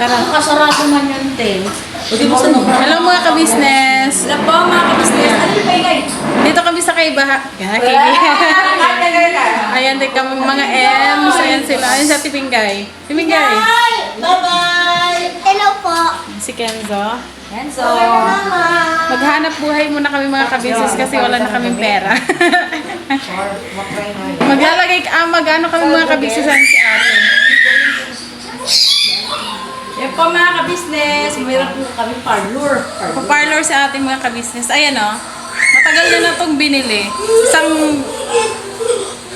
Tara. Kasarado man yun, te. Hello mga ka-business. Hello po, mga kabisnes. Ano yung paingay? Dito kami sa Kaibaha. Ayan din kami mga M's. Ayan sila. Ayan si Ate Pingay. Si Pingay. Bye-bye! Hello po. Si Kenzo. Enzo. Maghanap buhay muna kami mga ka-business kasi wala na kaming pera. Mag-ano kami mga ka-business si Ate. Yan po mga kabisnes, mayroon po kami parlor. Pa-parlor sa ating mga ka-business. Ayan o. Matagal na na itong binili.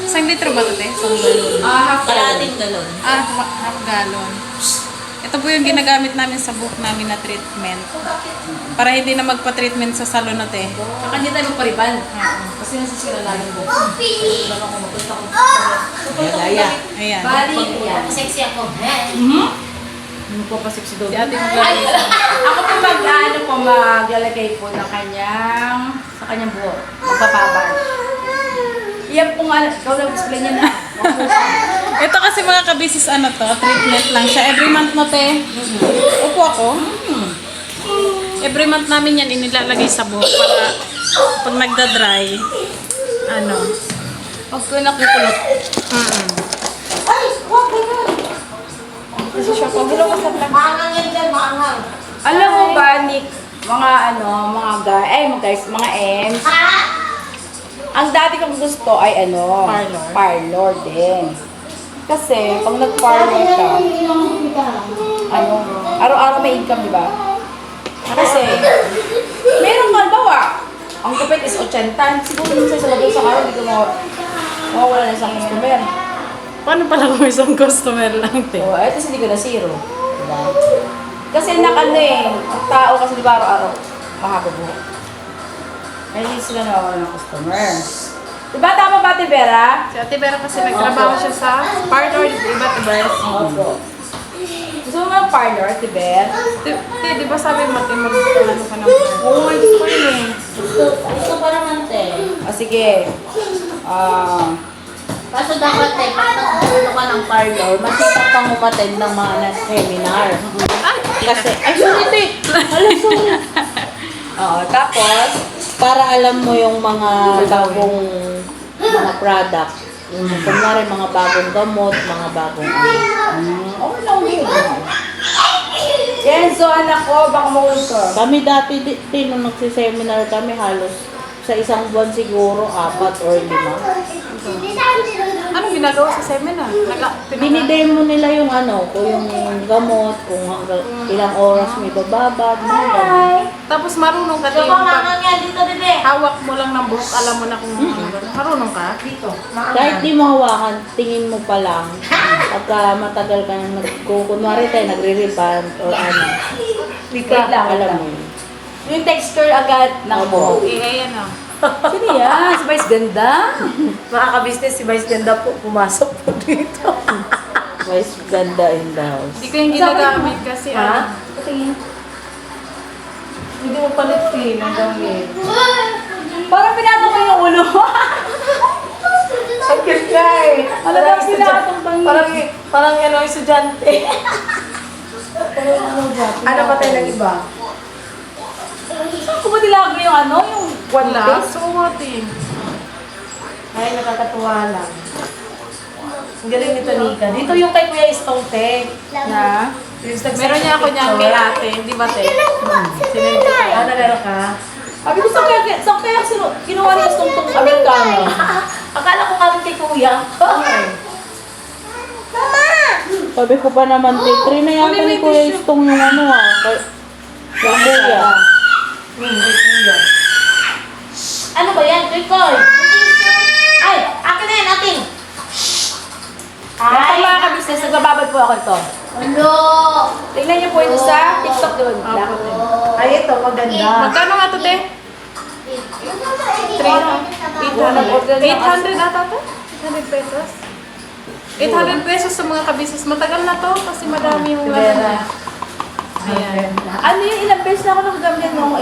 Isang litro ba ito, te? Isang galon. Half kalating galon. Half gallon. Ito po yung ginagamit namin sa buhok namin na treatment. Para hindi na magpa-treatment sa salon na, te. Saka hindi tayo magpariban. Kasi nasisira lagi po. Baka kung mapunta ko. Daya. Ayan. Bali, sexy ako. Ano po pa sexy daw? Si ate maglalagay. Ako po maglalagay po ng sa kanyang buhok. Magpapabal. Iyan po nga, ikaw lang explain niya na. Ito kasi mga ka-business treatment lang siya. Every month na, te. Upo ako. Every month namin yan inilalagay sa buhok para pag nagda-dry, Pag ko nakukulot. Ay, wag ganyan. Kasi siya pag Maangang yan dyan, maangang. Alam mo ba, Nick, mga guys, mga M's, ang dati kong gusto ay parlor din. Kasi, pag nag-parlor ka, araw-araw may income, di ba? Kasi, meron ka, bawa, ang kapit is 80. Siguro minsan sa labas sa araw, hindi ko mawawala na isang customer. Paano pala kung isang customer lang, te? Oo, kasi hindi ko na zero. Diba? Kasi ang tao kasi di ba araw-araw, makakabuhok. Kaya hindi sila nawawala ng customer. Diba tama ba, Ate Vera? Si Ate Vera kasi nagtrabaho siya sa parlor, iba't iba. Opo. Gusto mo mga parlor, Ate Vera? Te, di ba sabi mo, te, mag-ano ka ng parlor? Oo, gusto ko yun eh. Gusto pa naman, te. Sige. Kaso dapat, te, pag nagpulo ka ng parlor, masipag kang umattend ng mga seminar. Kasi, ay, sorry, te. Sorry. Oo, tapos, Para alam mo yung mga bagong mga product. Kunwari, mga bagong gamot, mga bagong okay lang yun. Yan, so anak ko, baka mawul ka. Kami dati, nung nagsiseminar kami, halos sa isang buwan siguro, 4 or 5. Anong ginagawa sa seminar? Dinidemo nila yung kung yung gamot, kung ilang oras may bababad, mga ganun. Tapos marunong ka din. yan dito, bebe. Hawak mo lang ng buhok, alam mo na kung marunong ka. Dito. Kahit di mo hawakan, tingin mo pa lang. Pagka matagal ka nang kunwari tayo, nagre-reband or Wait lang, alam mo. Yung texture agad ng buhok. Ayan o. Sino yan? Si Vice Ganda? Mga ka-business, si Vice Ganda po pumasok po dito. Vice ganda in the house. Hindi ko yung ginagamit kasi Patingin. Hindi mo palit clean ang gamit. Parang pinato ko yung ulo. Ang cute ka eh. Parang pinatong pangit. Parang yung estudyante. Ano pa tayo ng iba? Saan ko ba nilago yung yung one wala. piece? Sumating. Ay, nakakatuwa lang. Ang galing nito, Nika. Dito yung kay Kuya Estonte. Na? Meron niya ako niyan kay ate. Di ba, te? Sinend ko. Nalaro ka? Sabi ko, saan kaya kinuha niya Estonte Amerikano? Akala ko kami kay Kuya. Sabi ko pa naman, titry na yata ni Kuya Istong yung Kay Kuya. Ano ba yan? Koy! Ay! Akin na yan! Akin! Ay! Mga ka-business, nagbababad po ako ito. Ano? Tingnan niyo po ito sa TikTok doon. Ay, ito. Maganda. Magkano nga to, te? 800 ata to? 800 pesos? 800 pesos sa mga ka-business. Matagal na to kasi madami yung niya. Ayan. Ano yung ilang beses na ako nakagamit ng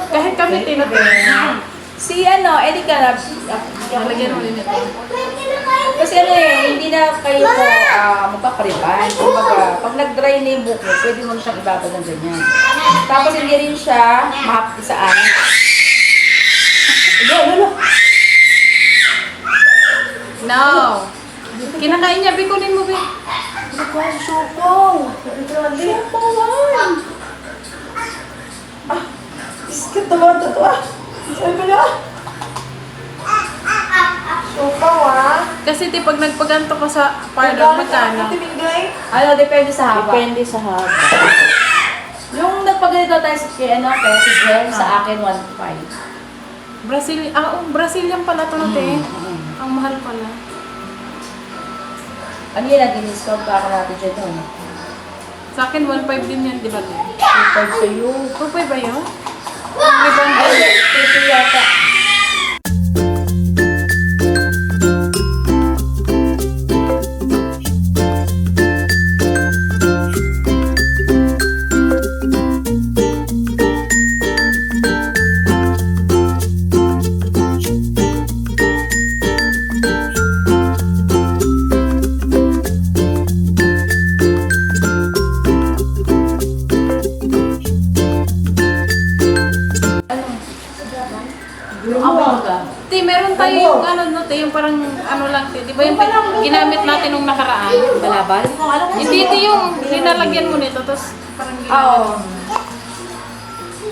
Kahit kami tinatay. Si ano, Eddie ka na. Lalagyan mo din ito. Kasi ano hindi na kayo po magpapariban. Kumbaga, pag nag-dry na yung buhok mo, pwede mo na siyang ibabad ng ganyan. Tapos hindi rin siya mahapdi sa anin. Hindi, lolo. No! Kinakain niya, bikunin mo, Bi. Supaw! Supawan! Iskit naman ito ah! Sabi na? Supaw ah! Kasi pag nagpaganto ka sa parlor, magkano? Ano, depende sa haba. Depende sa haba. Yung nagpaganito tayo sa si Jen, sa akin 1.5. Brazilian pala ito natin. Ang mahal pala. Ano yun, nag-discount pa ako natin dyan doon. Sa akin, 1.5 din yan, di ba? 2.5 sa'yo. 2.5 ba yun? Ang riband. Ito yata. Te, meron tayo yung ano, no, te, yung parang ano lang, te. Di ba yung ginamit natin nung nakaraan? Balabal? Hindi, te, yung linalagyan mo nito, tapos parang Oo. ginamit mo.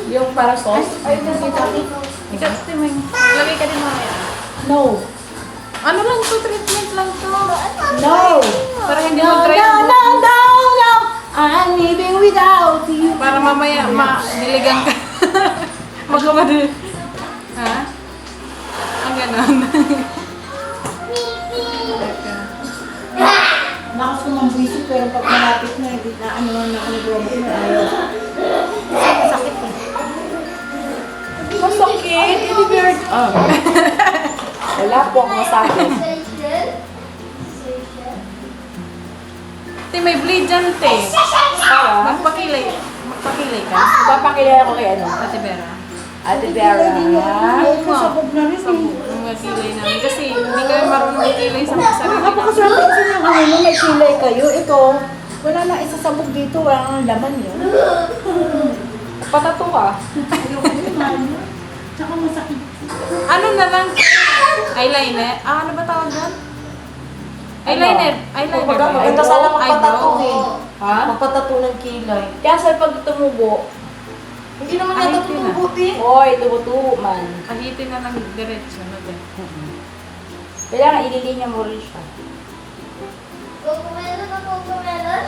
Yung para sauce? Ay, Ikaw, te, may lagay ka din mamaya. no. Ano lang to, treatment lang to. No. Para hindi mag-dry ang buhok mo. no. I'm living without you. Para mamaya, niligan ka. Magkamadali. Ha? Ang ganon. Lakas ko ng buwisit, pero pag malapit na, hindi na ano na ako nag-robot na ayaw. Masakit eh. Masakit? Hindi bird. Wala po akong masakit. Te, may blade dyan, te. Para? Magpakilay ka. Papakilala ko kay ano? Ate Vera. Ate Vera. Kasabog na rin Sabog eh. ng mga kilay namin. Kasi hindi kami marunong magkilay sa sarili namin. Napakaswerte kasi yung ano mo, may kilay kayo. Ito, wala na isasabog dito, wala nang laman yun. Patato ka. Tsaka masakit. Ano na lang? Eyeliner? Ano ba tawag doon? Eyeliner. Eyeliner Kumbaga, ba? maganda sana magpatato Eyebrow. eh. Ha? Magpatato ng kilay. Kaya sa pag tumubo, Hindi naman Ay, yata hindi na. tutubuti. oy, tumutubo man. Ahitin na lang diretso. No, te. Kailangan ililinya mo rin siya.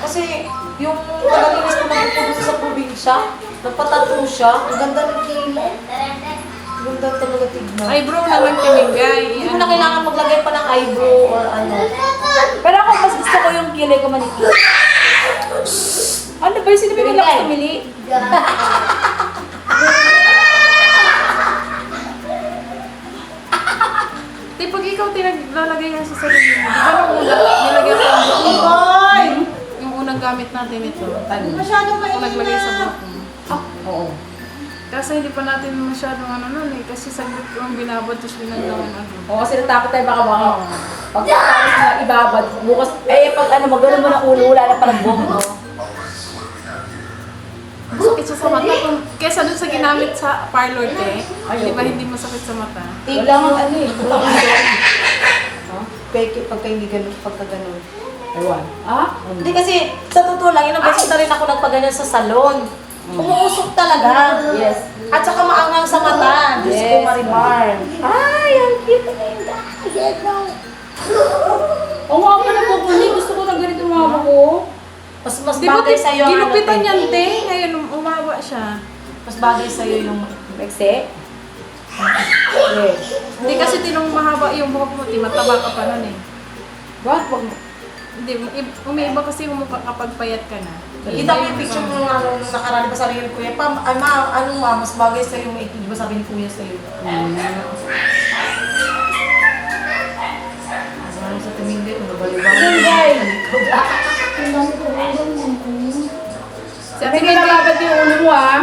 Kasi yung tagalinis ko nagpupunta sa probinsya, nagpatato siya, ang ganda ng kilay. Ang ganda talaga tignan. Eyebrow na lang tinigay. Hindi mo na kailangan maglagay pa ng eyebrow or ano. Pero ako mas gusto ko yung kilay ko manikip. Ano ba yung sinabi mo lang tumili? Di, pag ikaw tinaglalagay yan sa sarili mo, di ba nung una, nilagyan ko ang buhok mo? Yung unang gamit natin ito. Masyadong Kung naglagay sa buhok mo. Oo. Kasi hindi pa natin masyadong ano nun eh. Kasi saglit ko ang binabad, tapos binaglawan agad. Oo, kasi natakot tayo baka pagkakalis na ibabad, bukas, pag ano, magano mo ng ulo, wala na parang buhok mo. Masakit siya sa mata. Kesa dun sa ginamit sa parlor te, di ba hindi masakit sa mata? Wala mang ano eh. Pagka hindi ganun, pagka ganun. Ewan. Ah? Hindi kasi, sa totoo lang, ilang beses na rin ako nagpaganyan sa salon. Umuusok talaga. Yes. At saka maangang sa mata. Diyos ko, Yes. Marimar. Ay, ang cute na yun. Yes, no. Oo nga pala po, gusto ko na ganito mga buko. Mas Di ba bagay sa'yo ang ginupitan ano, yan te? Ngayon umaba siya. Mas bagay sa'yo yung... Pekse? Yes. Hindi kasi tinong mahaba yung buhok mo, di mataba ka pa nun eh. Bakit wag mo? Hindi, umiiba kasi yung mukha kapag payat ka na. Kita ko yung picture mo nung ano, nung nakaraan pa sabi ni Kuya, ano ma, mas bagay sa'yo yung itig, di ba sabi ni Kuya sa'yo? Ano sa tumindi, kung nabaliwan. Si Ate Hindi Mindy, nababad yung ulo mo ah.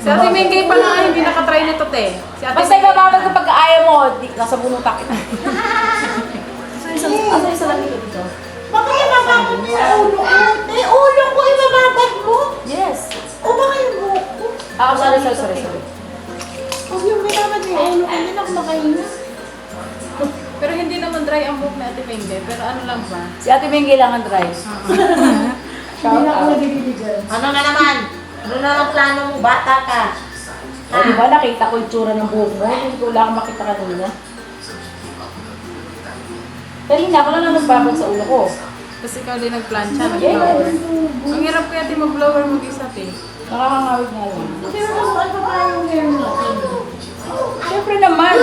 Si Ate Mengay pa nga hindi nakatry nito, te. Si Ate Basta ibababag ko pagka ayaw mo, nasa bunutak kita. Asa isa lang dito? Baka ibababad mo yung ulo ko. Ulo ko ibababad mo? Yes. O baka yung buhok ko? Sorry. Huwag yung binabad mo yung ulo ko. Hindi na ako makahinga. Pero hindi naman dry ang buhok ni Ate Mengay. Pero ano lang ba? Si Ate Mengay lang ang dry. Hindi na ako nabibigyan. Ano na naman? Ano na ang plano mo? Bata ka. O, di ba nakita ko yung tsura ng buhok mo? Hindi ko wala akong makita kanina. Kanina ako lang nagbabag sa ulo ko. Kasi ikaw din nagplansya, nag-blower. Ang hirap kaya di mag-blower mag-isa, te. Nakakangawit nga lang. Kasi ano pa yung hair mo? Siyempre naman.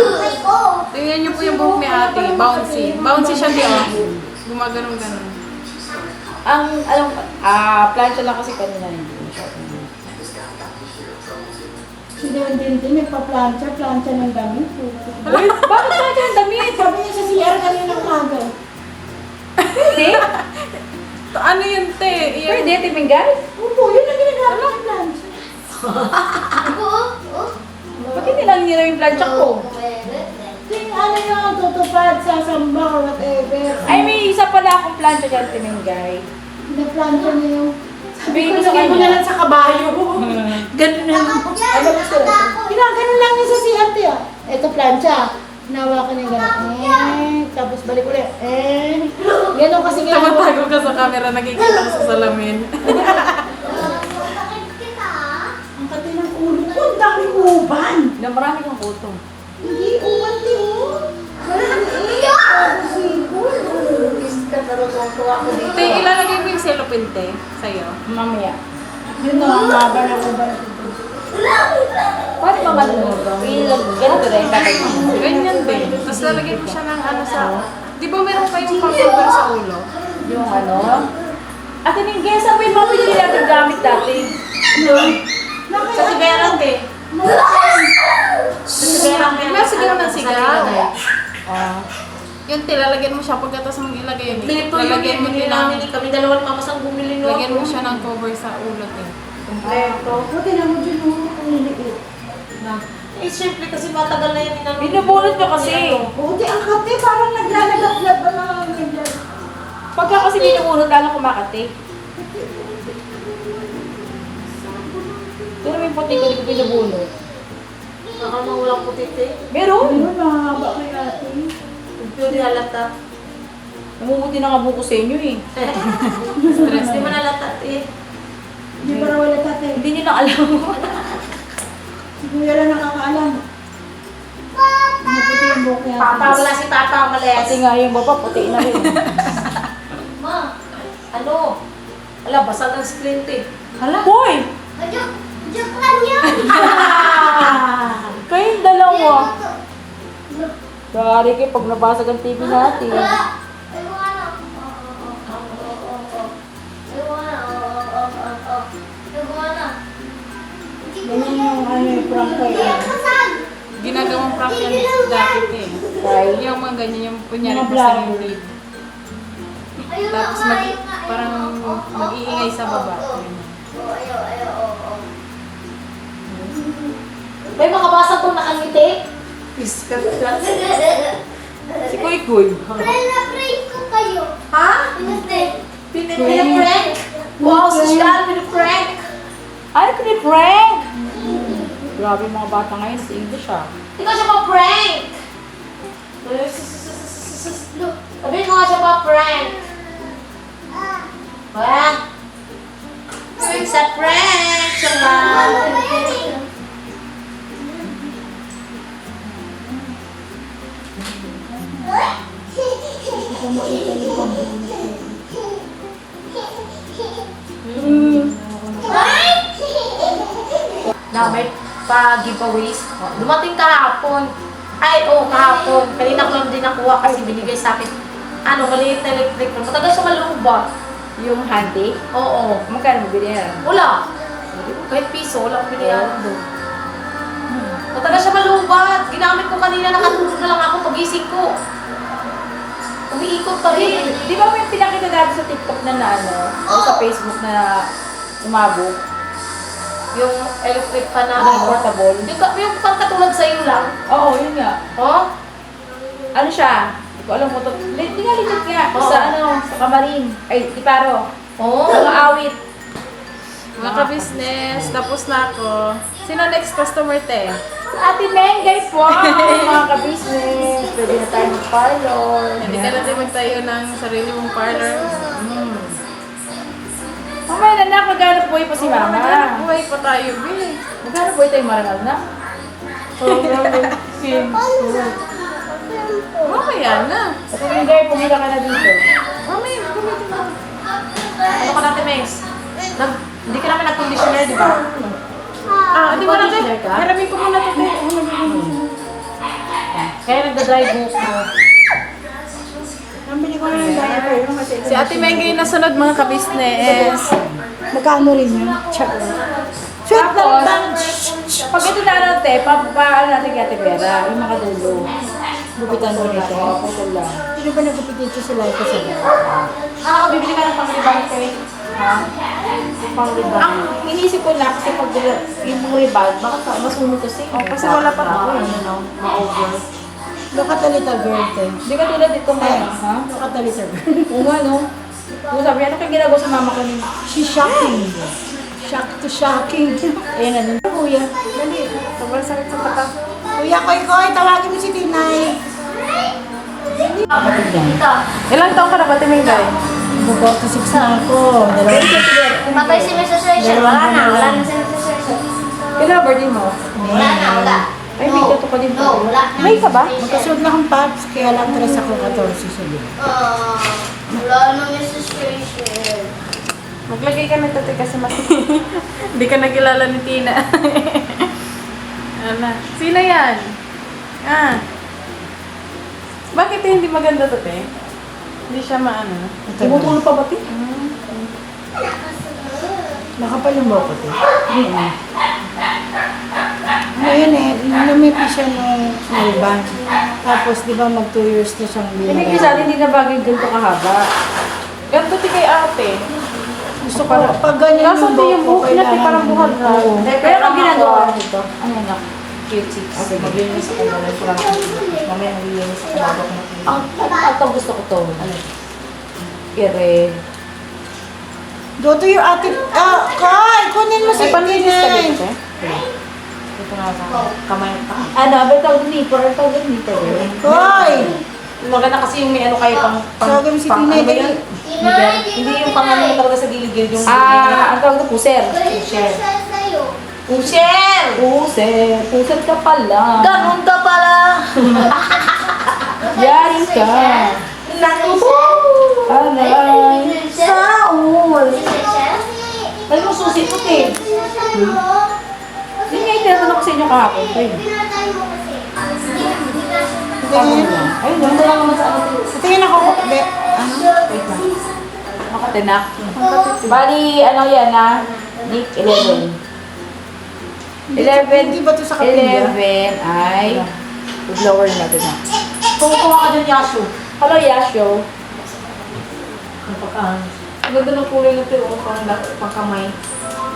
Tingnan niyo po yung buhok ni Ate. Bouncy. Bouncy siya di, oh. Gumaganon-ganon. Plancha lang kasi kanina hindi siya. Si Don din nagpa-plancha ng damit. Uy, bakit plancha ang damit? Sabi niya sa CR kanina umaga. Pwede? Ano yun, te? Pwede, Timingay? Opo, yun ang ginagamit ng plancha. Ba't hindi lang nila yung plancha ko? Ting ano yung tutupad sa samba or whatever. Ay, may isa pala akong plancha dyan, Timingay. Nagplancha niya yung... Sabi ko sa Lagay mo na kanya. lang sa kabayo. Ganun na lang. Ano gusto mo? Ginaganon lang niya sa CRT ah. Ito plancha. Hinawakan niya gano'n. Tapos balik ulit. Ganon kasi ginagawa. Tumatago ka sa camera, nakikita ko sa salamin. Ang kati ng ulo ko. Ang dami uban. Na marami kang photo. Hindi uban di oh. Te, ilalagay mo yung cellophane, te, sa'yo. Mamaya. Yun na ang haba ng uban. Paano ba ganito rin? Ganyan din. Tapos lalagyan mo siya ng ano sa... Di ba meron kayong pang-cover sa ulo? Yung ano? Ate Mingay, saan ba yung mga pinili natin gamit dati? Sa tiberan, te. Sa tiberan, te. May sigaw ng sigaw. Ah. Yun, te, lalagyan mo siya pagkatapos mong ilagay yun. Dito yung Lalagyan mo bumili din namin. ng... Kami dalawa ni Mama Sang bumili no. Lagyan mo siya ng cover sa ulo, te. Kompleto. Buti na mo dyan ang liliit. Eh, syempre kasi matagal na yan inanong. Binubunot nyo kasi. Buti ang kati parang naglalagap-lab ba na naglalagap. Pagka kasi binubunot, lalo kumakati. Pero may puti ko, di ko binubunot. Baka mga walang putit eh. Meron. Ano, mahaba kay ate. Pwede halata. Namumuti na nga buko sa inyo eh. Stress. Di man halata eh. Hindi para wala tatay. Hindi nyo na alam. Si Kuya lang nakakaalam. Maputi yung buhok niya. Papa, wala si Papa, umalis. Pati nga yung baba, puti na rin. Ma, ano? Ala, basa ng screen to eh. Hoy! Kayong dalawa. Sorry kayo pag nabasag ang TV natin. Ganyan yung ano yung prank ko eh. Ginagawang prank yan dati, te. Right? Yung mga ganyan, yung kunyari Mga pa sa vlogger. yung lead. Tapos parang mag-iingay sa baba. May makabasa kong nakangiti? Piskat ka. Si Kuy Kuy. Ha? Piniprank? Wow, social, piniprank. Ay, piniprank! Grabe yung mga bata ngayon sa English ah. Ikaw siya pa-prank. Sabihin mo nga siya pa-prank. Wala. It's a prank, siya. Na may pa-giveaways. Dumating kahapon. Ay, oo, kahapon. Kanina ko lang din nakuha kasi binigay sa akin. Ano, maliit na electric fan. Matagal siya malubat. Yung handy. Oo. Magkano mo binigyan? Wala. Kahit piso, wala akong biniyaran doon. Matagal siya malubat. Ginamit ko kanina, nakatulog na lang ako pagising ko. Umiikot pa rin. Di ba may pinakita dati sa TikTok na ano, o sa Facebook na umabot? Yung electric fan na Ano, portable? Yung pang katulad sa'yo lang. Oo, yun nga. Oh? Ano siya? Hindi ko alam mo to. Hindi nga, legit nga. Oo. Sa ano, sa Kamarin. Ay, Iparo. Oo. Mga awit. Mga ka-business, tapos na ako. Sino next customer, te? Ate Mengay po, mga ka-business. Pwede na tayo mag-parlor. Hindi ka natin magtayo ng sarili mong parlor. Mamaya na na, maghanap buhay pa si Mama. Buhay pa tayo, be. Maghanap buhay tayo marangal na. Mamaya na. Ate Mengay, pumila ka na dito. Mamaya, gamitin mo. Ano ka natin, Mengs? Hindi ka naman nag-conditioner, di ba? Di mo natin. Conditioner ka? Hiramin ko muna ito, te. Kaya nagda-dry buhok mo. Nambili ko na yung diaper. Yung kasi Si Ate Mengay na sunod, mga ka-business. magkano rin yun? Check. Sweet na Tapos, lang. pag ito na natin, papaano natin kay Ate Vera, yung mga dulo. Gupitan mo nito. Oo, putol lang. Sino ba nagupit dito sila? Ito sila. Bibili ka ng pang-ribang cake. Ha? Pang-ribang. Ang inisip ko na, kasi pag yung ribag, baka masunog kasi. Oh, kasi wala pa ako eh. Ma-over. Look at the little girl, te. Hindi ka tulad dito ngayon, ha? Look at the little girl. Oo nga, no? Kung sabi, ano kayong ginagawa sa mama ko ni... She's shocking. Shock to shocking. Ayan na, nun. Kuya, dali. Sobrang sakit sa mata. Kuya, koy, tawagin mo si Tinay. Ilang taon ka na ba, Ate Mengay? Mag-46 na ako. Dalawa. Patay si Mrs. Rachel. Wala na si Mrs. Rachel. Kailan birthday mo? Wala. Ay, may gato pa din po. Wala. May ka ba? Magkasuot na akong paps, kaya lang 3 ako 14 sa libo. Wala na Mrs. Rachel. Maglagay ka nito, te, kasi mas... Hindi ka nakilala ni Tina. Ano? Sino yan? Bakit hindi maganda to, te? Hindi siya maano. Tumutulog pa ba, Ti? Makapal yung buhok ko, te. Ngayon eh, lumipi siya nung Alban. Tapos, di ba, mag 2 years na siyang Hindi ko sa atin, hindi na bagay ganito kahaba. Ganito, te, kay ate. Gusto ko, pag ganyan Kaso, te, yung buhok niya, te, parang buhag na. Pero ang ginagawa nito, ano na, cute chicks. Okay, maglinis sa kanila. Mamaya maglinis sa kanila. Ang gusto ko to. Ano? Ire. Go to your ate. Kay, kunin mo si May panlinis ka Tinay. dito, te? Ito nga sa kamay. Ano, ba tawag dito? Ano tawag dito? Koy! Maganda kasi yung may ano kayo Tawagin mo si ano Tinay. ba yun? Hindi yung pangano talaga sa gilid-gilid yung... Ang tawag na puser. Puser. Puser! Puser. Puser ka pala. Ganun ka pala! Yari ka. Alay. Saul. Ay, mo susi ko, te. Hindi nga itinatanong ko sa inyo kahapon, te. Tingin. Ay, ganda lang naman sa ano. Tingin ako. Be, ano? Wait lang. Makatinak. Bali, ano yan ha? Nick, 11. 11. Hindi ba ito sa kapilya? 11 ay lower na din na. Kumukuha ka dyan, Yashu. Hello, Yasho. Ang ganda ng kulay ng tiro pang kamay.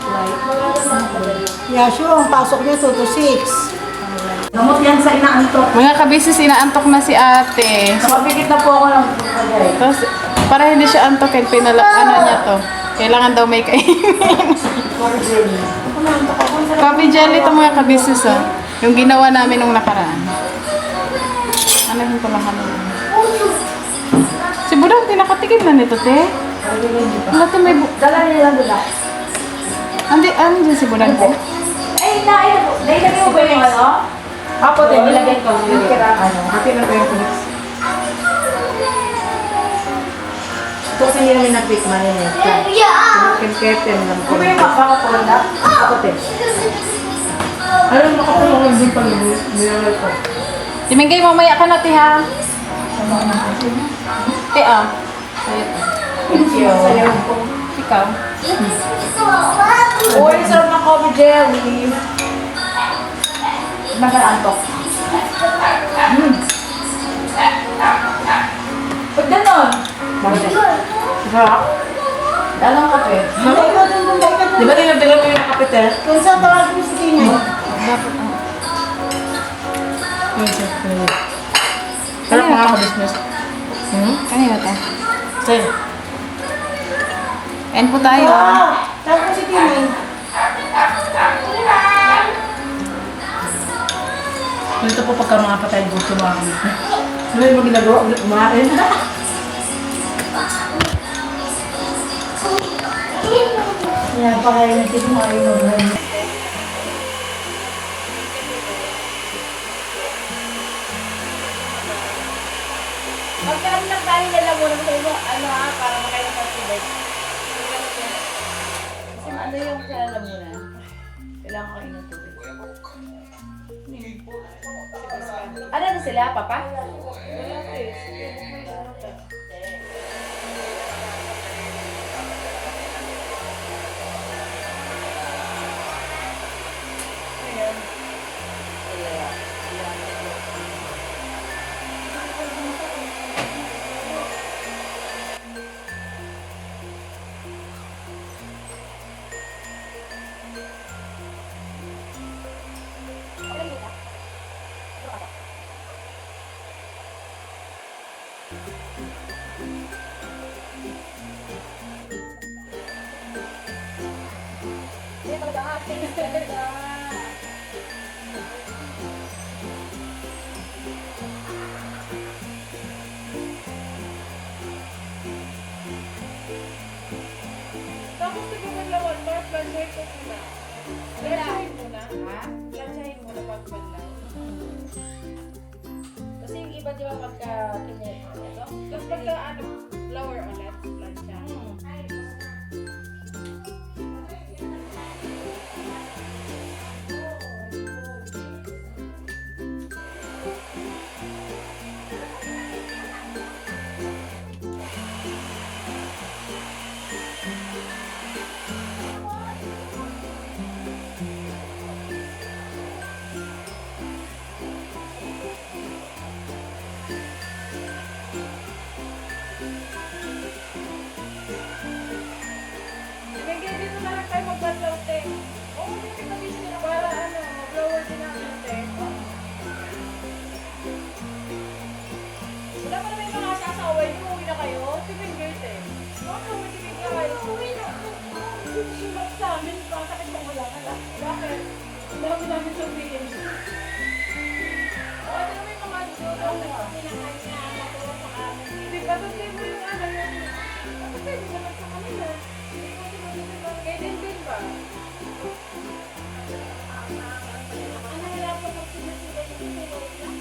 Light. Yasho, ang pasok niya 2 to 6. Gamot yan sa inaantok. Mga kabisis, inaantok na si ate. Nakapikit na po ako ng kagay. Tapos, para hindi siya antokin, ano niya to. Kailangan daw may kainin. Coffee jelly ito mga kabisis, oh. Yung ginawa namin nung nakaraan. Ano yung kulahan namin? Si Budang, tinakatikim na nito, te. Wala to may... Dala niya lang dala. Ano dyan si Budang, te? Ay, nailagay mo ba yung ano? Ako din, nilagay ko. Yung kira, ano. Happy na ba yung Phoenix? Ito kasi hindi namin na-treatment yun eh. Kim-kerten lang. Kung may makakapaganda, ako din. Alam mo, makapaganda din pang nilagay ko. Timingay, mamaya ka na, te, ha? Te, ah. Thank you. Sayaw ko. Ikaw. Uy, sarap ng coffee jelly. Nakaantok. Pag ganon. Bakit? Sarap. Dalang kape. Di ba tinatira mo yung malapit eh. Kung saan tawagin mo si Tina? Dapat Sarap mga ka-business. Kanina to. Sa'yo. End po tayo. Tawag mo si Tina. Dito po pagka mga patay gusto mga kami. Ano yung mga ginagawa ulit kumain? Napakain natin yung ayaw mo. Magkaroon lang tayo lalamunan sa iyo. Ano para makain ng tubig. Kasi ano yung lalamunan? Kailangan ko ng tubig. Ano na sila, Papa? Tapos diba maglawan, Mark, planchahin ko muna. Planchahin muna. Ha? Planchahin muna pag banlaw. Kasi yung iba di ba pagka kinet ito? Tapos pagka ano, flour ulit, plancha. Ibigay dito na lang tayo magbanlaw, te. Oo, dito na dito na para ano, flour din namin, te. Wala pa naman yung mga sasaway niyo, uwi na kayo. Tumingay, te. Oo, matigil na kayo. Uwi na. Sumat sa amin, bakit kung wala ka lang? Bakit? Ang dami namin sabihin. Oo, ito naman yung mga dito. Pinakain niya, natulong sa amin. Hindi ba, ito mo yung ano yun? Bakit pwede naman sa kanila? Kaya din ba? Ano wala pa pag sinasila yung sinulog lang?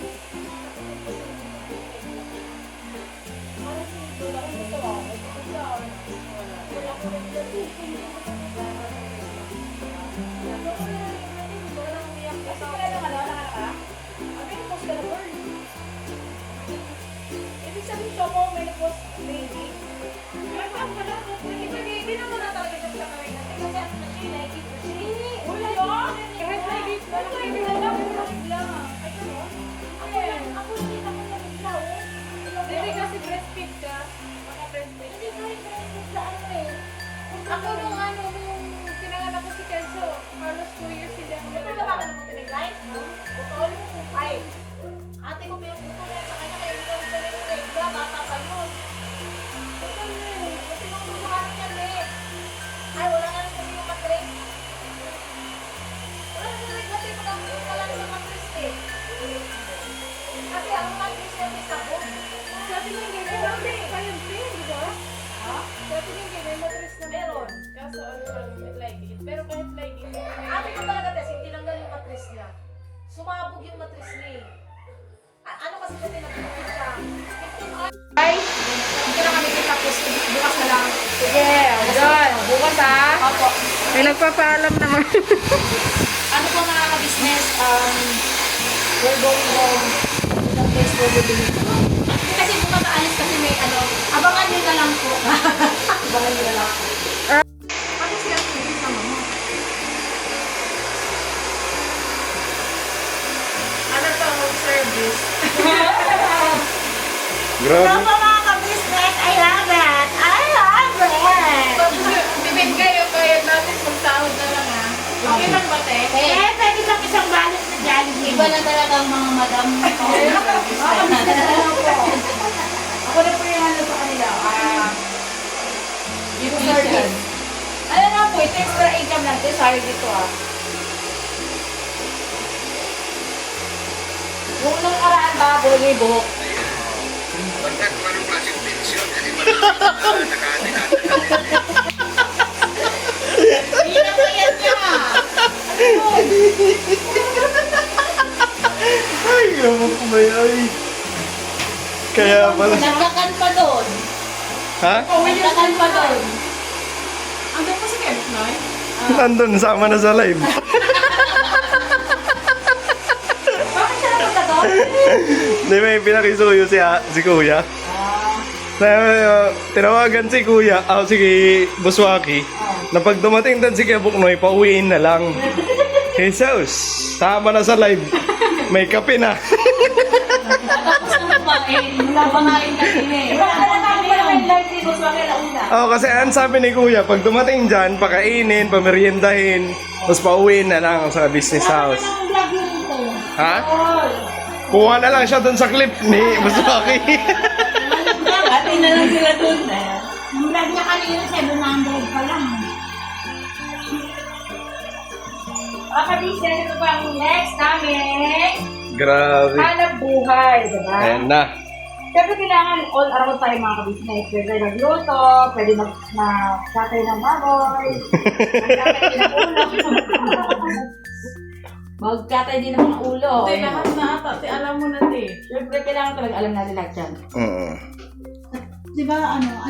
Para sinulog lang gusto ako. Gusto ako. Wala ko rin dito. Kasi wala naman ako nakaka. Ang menopause ka na burn. Ibig sabihin siya mo, menopause baby. Kaya pa ang pala, hindi naman na talaga siya sa kawin natin. Kasi ano na siya, naikip na siya. Wala yun. Kahit naikip na lang, hindi na lang nabigla. Ay, gano'n? Ako hindi naman nabigla, oh. Hindi kasi breastfeed ka. Mga breastfeed. Hindi kahit breastfeed sa ano eh. Ako nung ano, nung pinanganak ko si Kenzo, halos 2 years sila. Hindi ba naman ako tinigay? Butol? Ay. Ate ko pinagputol na sa kanya, kaya hindi ko rin tinigay. Bata pa yun. Butol na eh. Kasi nung bumahan niya, Nick. Ay, wala nga rin kami yung matris. Wala nga rin kasi pagkakulit ka lang sa matris eh. Kasi ang matris niya may sabon. Sabi niya, hindi ko lang eh. Kayang din, di ba? Ha? Sabi niya, hindi may matris na meron. Kaso ano lang, like it. Pero kahit like it, ate ko talaga kasi tinanggal yung matris niya. Sumabog yung matris niya eh. Ano kasi siya tinagpapit siya? 15 hours. Ay, hindi na kami tapos bukas na lang. Sige, doon. Bukas ha. Opo. May nagpapaalam naman. Ano po mga ka-business, we're going home. The place where we'll be. Kasi bukas maalis kasi may ano, abangan nyo na lang po. Abangan nyo na lang po. Ano siya sama mo? Ano to, home service? Hello po mga ka-business. I love it. I love it. Bibig kayo, kaya natin magsahod na lang ha. Eh, pwede bang isang balot na Jollibee? Iba na talaga ang mga madam. Ako na po yung ano sa kanila. Yung service. Ano na po, ito extra income lang. Ito, sorry dito Yung nung karaan ba, buhay buhok. Pagkat kung anong klaseng pensyon, kasi marami nakahatin. Hindi na ba yan niya? Ay, gamot ko ba yan? Kaya pala. Nagkakan pa doon. Ha? Nagkakan pa doon. Ano pa si Kevin, Noy? Nandun, sama na sa live. Bakit siya napunta doon? Di ba yung pinakisuyo si Kuya? Tinawagan si Kuya, si Buswaki, na pag dumating doon si Kuya Buknoy, pauwiin na lang. Jesus, tama na sa live. May kape na. Tapos nang kumain. Wala pa nga rin kanina eh. Wala ka na namin pala may live dito sa akin na una. Kasi ang sabi ni Kuya, pag dumating dyan, pakainin, pameriendahin, tapos pauwiin na lang sa business house. Ang vlog niyo dito. Ha? Kuha na lang siya doon sa clip ni Buswaki. Ate na lang sila doon. Ang vlog niya kanina, 700 pa lang. Kabisnes, ito pa ang next namin. Grabe. Hanap buhay, diba? Ayan na. Siyempre kailangan all around tayo mga kabisnes. Pwede magluto, pwede magkatay ng baboy, magkatay din ng ulo. Magkatay din ng mga ulo. Hindi, lahat na ata. Alam mo na, te. Siyempre kailangan talaga alam natin lahat yan. Di ba,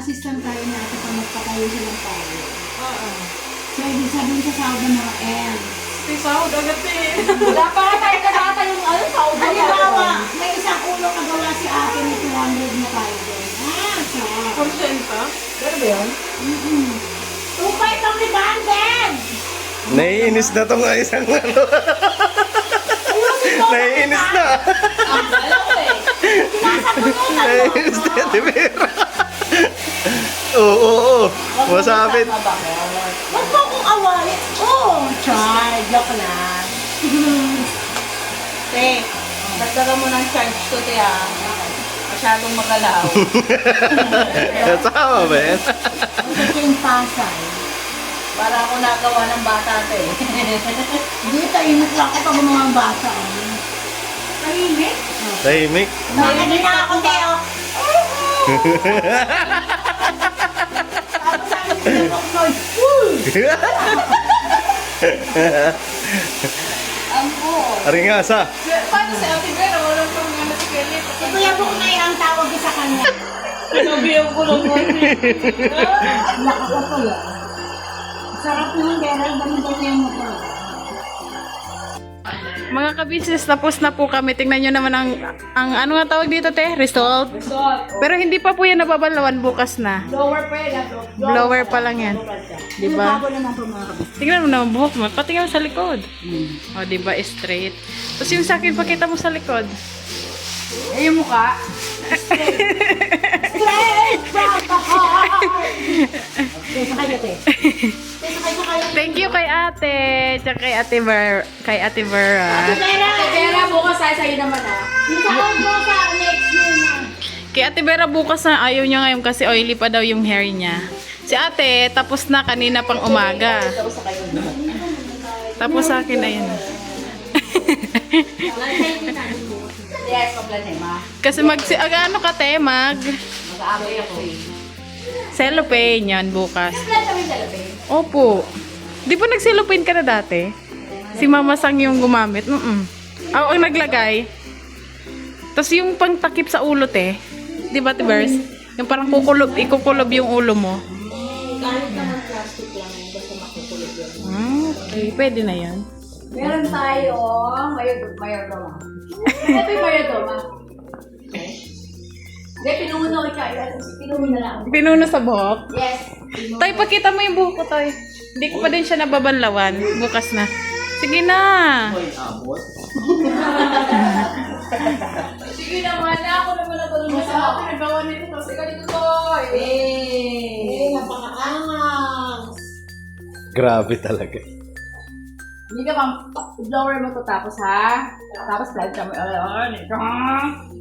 assistant tayo natin pag magpatayo silang tayo. Oo. So, ibig sabihin sa sahod ng mga M. May sahod agad, te. Wala pa nga tayo nakata yung sa ulo. Halimbawa, may isang ulo kagawa si ate na 200 na tayo doon. Sarap. Porsyenta. Ano ba yun? Tukay pang libanded! Naiinis na tong isang ano. Naiinis na. Alam ko eh. Naiinis na, di ba? Oo. Masabit. Huwag mo akong awalit. Oh, char. Joke lang. Te, dagdagan mo ng charge to, te ah. Masyadong magalaw. Tama ba yan? Ito yung pasay. Para ako nagawa ng bata, te. Dito, init lang ako pag mga bata. Tahimik? Tahimik. Nakagin na ako, Teo. Tapos sabi ko yung Buknoy, "Uy!" Ang buo. Aringasa. Paano si Ate Vera? Walang pang ano si Kelly. Si Kuya Buknoy ang tawag ko sa kanya. Pinabiyang ko lang mo. Laka ko po yan. Sarap naman, Gerald. Dami-dami yung motor. Mga ka-business, tapos na po kami. Tingnan nyo naman ang ano nga tawag dito, te? Result. Pero hindi pa po yan nababalawan, bukas na. Lower pa yun. Blower pa lang yan. Diba? Bago naman po mga kabis. Tingnan mo naman buhok mo. Patingnan mo sa likod. O, diba? Straight. Tapos yung sa akin, pakita mo sa likod. Eh, yung mukha. Straight from the heart! Kaya sa kayo, te. Thank you kay ate. Tsaka kay ate Vera. Pera bukas sa'yo naman Dito ako po sa next year na. Kay ate Vera bukas na ayaw niya ngayon kasi oily pa daw yung hair niya. Si ate, tapos na kanina pang umaga. Tapos sa akin na yun. Yes, problema. Kasi ano ka te, Mag-aamoy ako eh. cellophane yan bukas. Plan kami dalabi. Opo. Di ba nag-cellophane ka na dati? Si Mama Sang yung gumamit. Ako ang naglagay. Tapos yung pangtakip sa ulo te. Di ba, Tibers? Yung parang ikukulob yung ulo mo. Kahit naman plastic lang, basta makukulog yun. Okay, pwede na yan. Meron tayo mayordoma. Ito yung mayordoma. Hindi, pinuno ko kaya. Pinuno na lang. Pinuno sa buhok. Yes. Toy, pakita mo yung buhok ko, Toy. Hindi ko pa din siya nababanlawan. Bukas na. Sige na. Sige naman na. Ako naman natulungan sa ako. Nagawa nito. Sige dito to. Napakaangas! Grabe talaga. Hindi ka blower mo to tapos ha. Tapos plancha mo.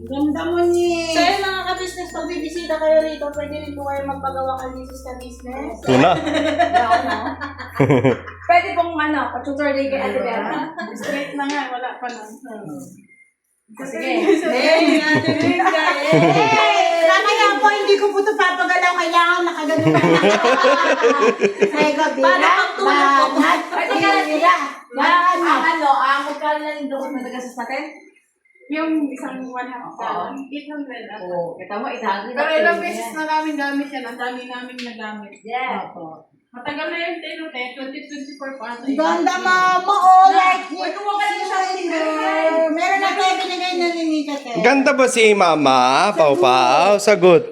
Ganda mo ni. So, yun, mga Ka-business, pag bibisita kayo rito, pwede rin po kayo magpagawa kay Mrs. Ka-business. Yun na. Pwede pong pa-tutor day kay Ate Vera. straight na nga, wala pa lang. Sige. Mamaya po, hindi ko po ito papagalaw. Kailangan nakagano pa. Ay, gabi na. Banat. Ay, teka lang. Magkano na yung dokot na tagasas natin? Yung isang 100 gallon, 800 ata. Oo. Kita mo, itahangin. Pero ilang beses na namin gamit yan, ang dami namin nagamit. Yeah. Matagal na yung tenote, 2024 pa ata. Ganda, mama. Oh, like Uy, kumuha ka na sa atin. Meron na tayo binigay na ninita, te. Ganda ba si Mama? Pau Pau, sagot.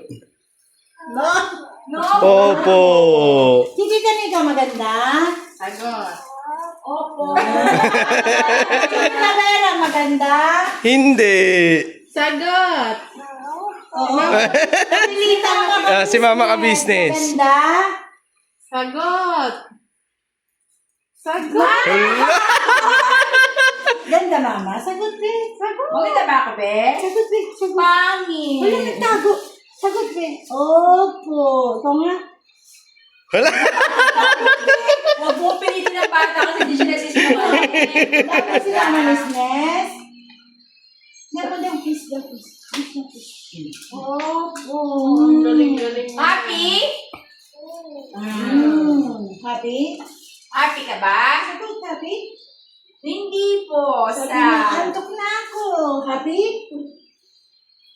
No? Opo. Sige ka Nika, maganda. Sagot. Opo. Tita Vera, maganda. Hindi. Sagot! Oo. Pinilita mo Si Mama Ka-business. Maganda. Sagot! Sagot! Ganda, mama. Sagot, be. Sagot. Maganda ba ako, be? Sagot, be. Sagot. Pangit. Wala nagtago. Sagot, be. Opo. Ito nga. Wala. Huwag mo pilitin ng bata kasi di siya nagsisinawa. Dapat sila manisnes. Dapat yung kiss, daw kiss. Kiss na kiss. Opo. Galing-galing. Happy? Happy? Happy ka ba? Sagot, happy? Hindi po. Sabi na, Sa... antok na ako. Happy?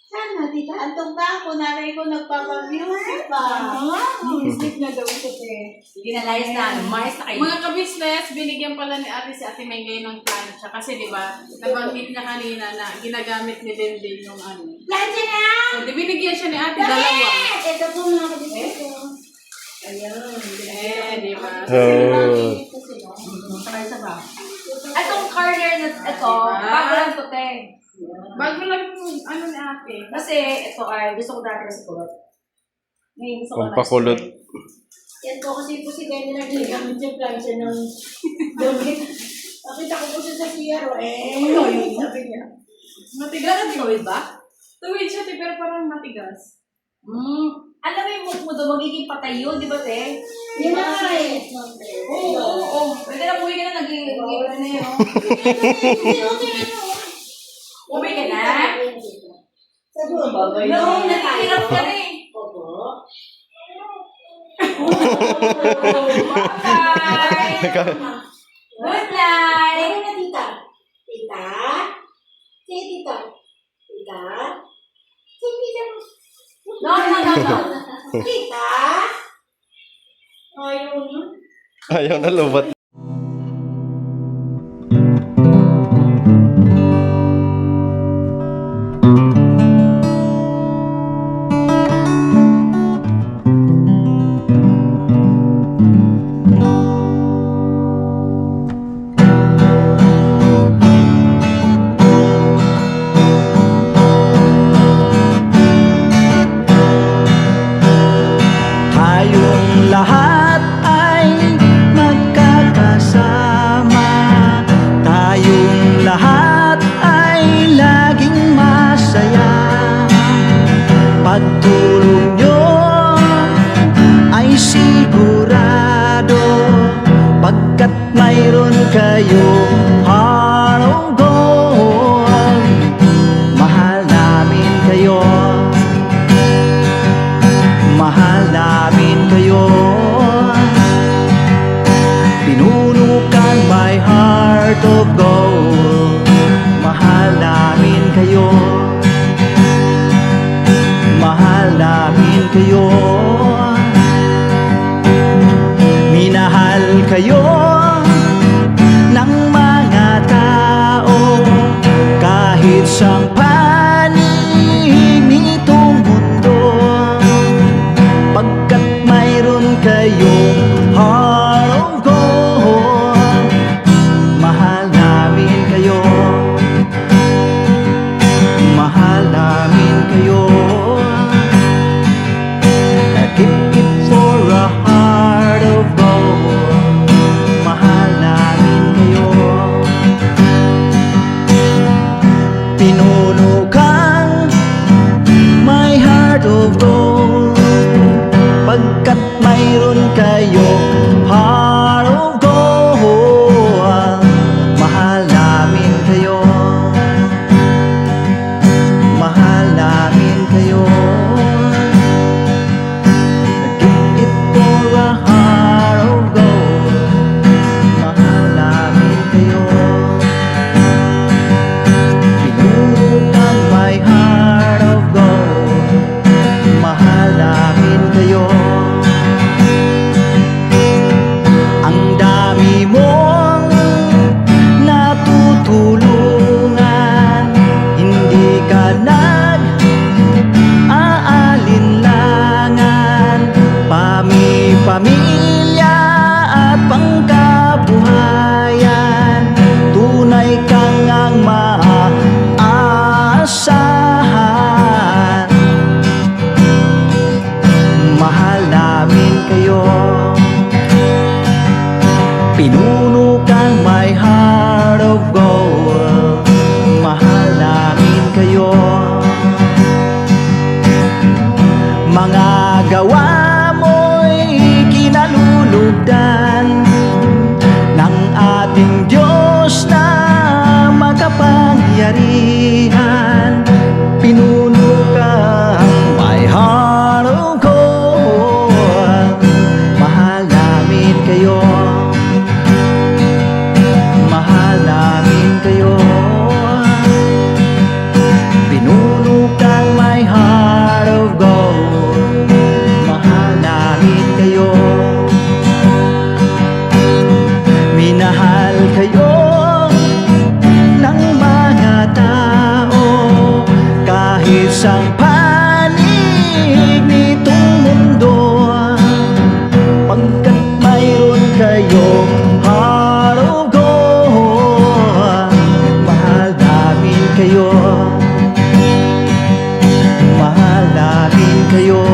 Sana, tita, antok na ako. Nanay ko nagpapag-music pa. Music na daw ito, te. Sige na, layas na. Mayas na kayo. Mga ka-business, binigyan pala ni ate si Ate May ngayon ng plancha. Kasi di ba, nabanggit niya kanina na ginagamit ni Dendin yung ano. Plancha na! So, di binigyan siya ni ate dalawa. Ito po mga kabisnes ko. Di ba? Saka isa ba? Itong corner na ito, bago lang to, te. Bago lang yung ano ni ate. Kasi ito ay gusto ko dati sa kulot. Ngayon gusto ko na Pampakulot. Yan po kasi po si Kenny na ginagamit yung plancha ng damit. Nakita ko po siya sa CRO sabi niya. Matigas Ganun din. tuwid ba? Tuwid siya, te, pero parang matigas. Alam mo yung mood mo doon, magiging patay yun, di ba, te? Yun na nga eh. Oo. Pwede na, uwi ka na, nag-iiwan na yun. Uwi ka na? Sabi No, nagkikirap ka na eh. Bye! Good night! Ano na tita? Tita? Sige tita. Tita? Sige tita. No. Tita? Ayaw na. Ayaw na lubat. Tayong lahat ay magkakasama. Tayong lahat ay laging masaya. Pagtulong nyo ay sigurado, pagkat mayroon kayong heart of gold. Mahal namin kayo. Mahal namin kayo. Pinunukan my heart of gold. Mahal namin kayo. Mahal namin kayo. Minahal kayo ng mga tao kahit sang panig nitong mundo, pagkat mayroon kayong heart of gold. Mahal namin kayo. Mahal namin kayo. At kayo, heart of gold. Mahal namin kayo, mahal namin kayo. Give it for a heart of gold. Mahal namin kayo. Pinunukan my heart of gold. Mahal namin kayo. Ang dami mong natutulungan, hindi ka nag-aalinlangan. Pamilya at pangkabuhayan, tunay kang ang maaasahan. Mahal namin kayo. Pinuno kang my heart of gold. Mahal namin kayo. Mga gawa mo'y kinalulugdan ng ating Diyos na makapangyarihan. Pinuno kang my heart of gold. Mahal namin kayo. Mahal namin kayo. Pinuno kang my heart of gold. Mahal namin kayo. Minahal kayo ng mga tao, kahit sang panig nitong mundo. Pagkat mayroon kayong heart of gold. Mahal namin kayo. Mahal namin kayo.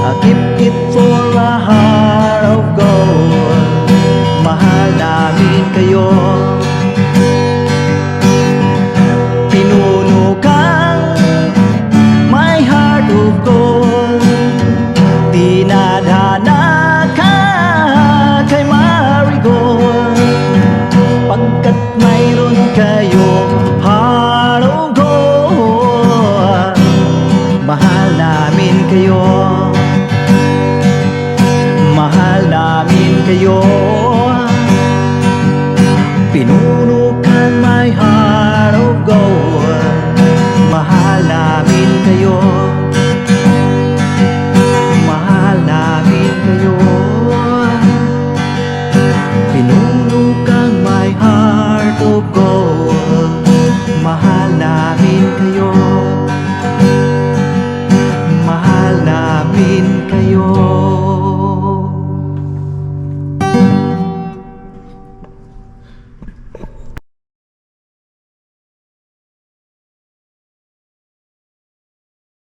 I keep it for a heart of gold. Mahal namin kayo. Pinuno kang my heart of gold. Dinadhana ka kay Marigold. Pagkat mayroon kayong heart of gold. Mahal namin kayo. Mahal namin kayo. Pinuno kang my heart of gold. Mahal namin kayo. Mahal namin kayo. Pinuno kang my heart